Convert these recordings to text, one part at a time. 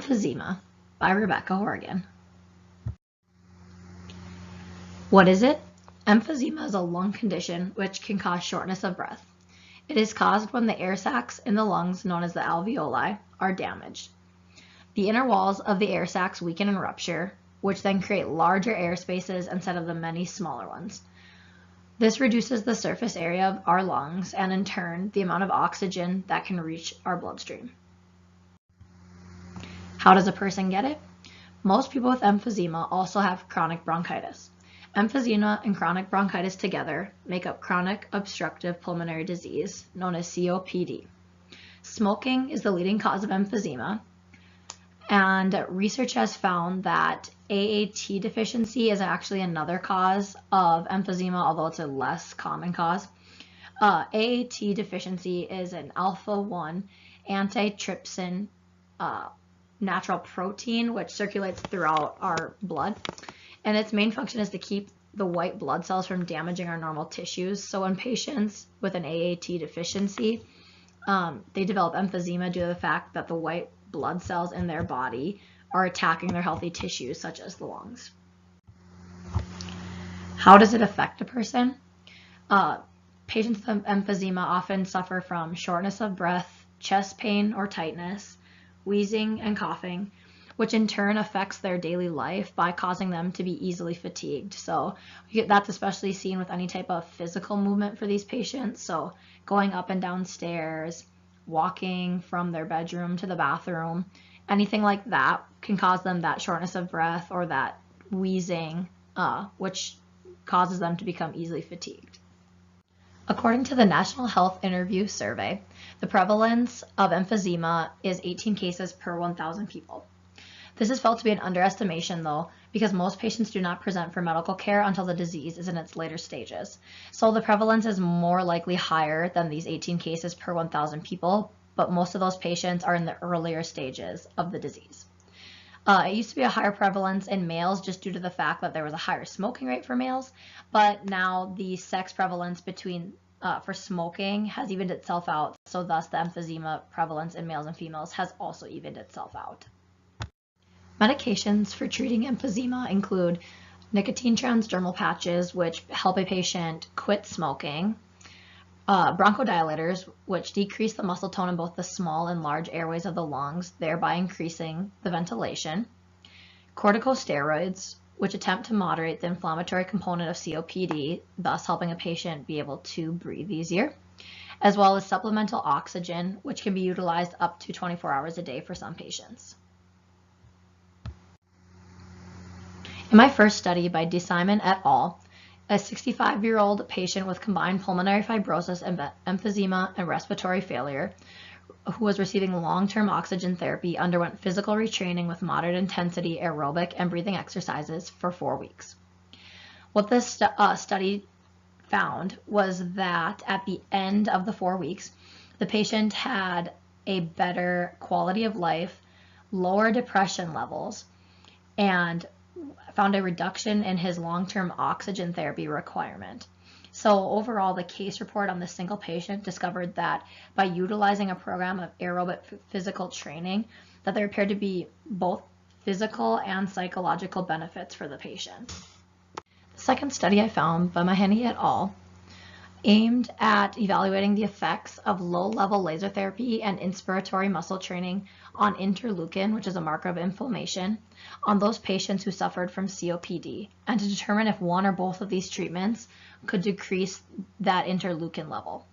Emphysema by Rebekah Horgan. What is it? Emphysema is a lung condition which can cause shortness of breath. It is caused when the air sacs in the lungs, known as the alveoli, are damaged. The inner walls of the air sacs weaken and rupture, which then create larger air spaces instead of the many smaller ones. This reduces the surface area of our lungs and, in turn, the amount of oxygen that can reach our bloodstream. How does a person get it? Most people with emphysema also have chronic bronchitis. Emphysema and chronic bronchitis together make up chronic obstructive pulmonary disease, known as COPD. Smoking is the leading cause of emphysema, and research has found that AAT deficiency is actually another cause of emphysema, although it's a less common cause. AAT deficiency is an alpha-1 antitrypsin natural protein which circulates throughout our blood, and its main function is to keep the white blood cells from damaging our normal tissues. So in patients with an AAT deficiency, they develop emphysema due to the fact that the white blood cells in their body are attacking their healthy tissues, such as the lungs. How does it affect a person? Patients with emphysema often suffer from shortness of breath, chest pain or tightness, wheezing and coughing, which in turn affects their daily life by causing them to be easily fatigued. So that's especially seen with any type of physical movement for these patients. So going up and down stairs, walking from their bedroom to the bathroom, anything like that can cause them that shortness of breath or that wheezing, which causes them to become easily fatigued. According to the National Health Interview Survey, the prevalence of emphysema is 18 cases per 1,000 people. This is felt to be an underestimation, though, because most patients do not present for medical care until the disease is in its later stages. So the prevalence is more likely higher than these 18 cases per 1,000 people, but most of those patients are in the earlier stages of the disease. It used to be a higher prevalence in males just due to the fact that there was a higher smoking rate for males, but now the sex prevalence for smoking has evened itself out, so thus the emphysema prevalence in males and females has also evened itself out. Medications for treating emphysema include nicotine transdermal patches, which help a patient quit smoking, bronchodilators, which decrease the muscle tone in both the small and large airways of the lungs, thereby increasing the ventilation, corticosteroids, which attempt to moderate the inflammatory component of COPD, thus helping a patient be able to breathe easier, as well as supplemental oxygen, which can be utilized up to 24 hours a day for some patients. In my first study by DeSimon et al., a 65-year-old patient with combined pulmonary fibrosis, emphysema, and respiratory failure who was receiving long-term oxygen therapy underwent physical retraining with moderate intensity aerobic and breathing exercises for 4 weeks. What this study found was that at the end of the 4 weeks, the patient had a better quality of life, lower depression levels, and found a reduction in his long-term oxygen therapy requirement. So overall, the case report on this single patient discovered that by utilizing a program of aerobic physical training, that there appeared to be both physical and psychological benefits for the patient. The second study I found by Mahani et al. Aimed at evaluating the effects of low-level laser therapy and inspiratory muscle training on interleukin, which is a marker of inflammation, on those patients who suffered from COPD, and to determine if one or both of these treatments could decrease that interleukin level.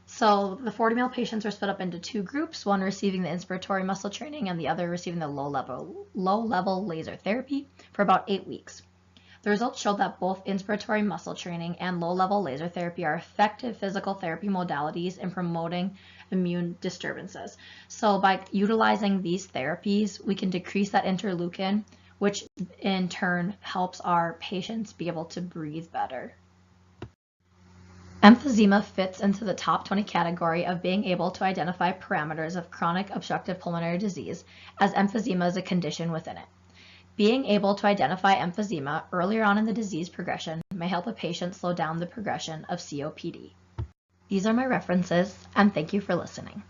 So the 40 male patients were split up into 2 groups, one receiving the inspiratory muscle training and the other receiving the low-level laser therapy for about 8 weeks. The results showed that both inspiratory muscle training and low-level laser therapy are effective physical therapy modalities in promoting immune disturbances. So by utilizing these therapies, we can decrease that interleukin, which in turn helps our patients be able to breathe better. Emphysema fits into the top 20 category of being able to identify parameters of chronic obstructive pulmonary disease, as emphysema is a condition within it. Being able to identify emphysema earlier on in the disease progression may help a patient slow down the progression of COPD. These are my references, and thank you for listening.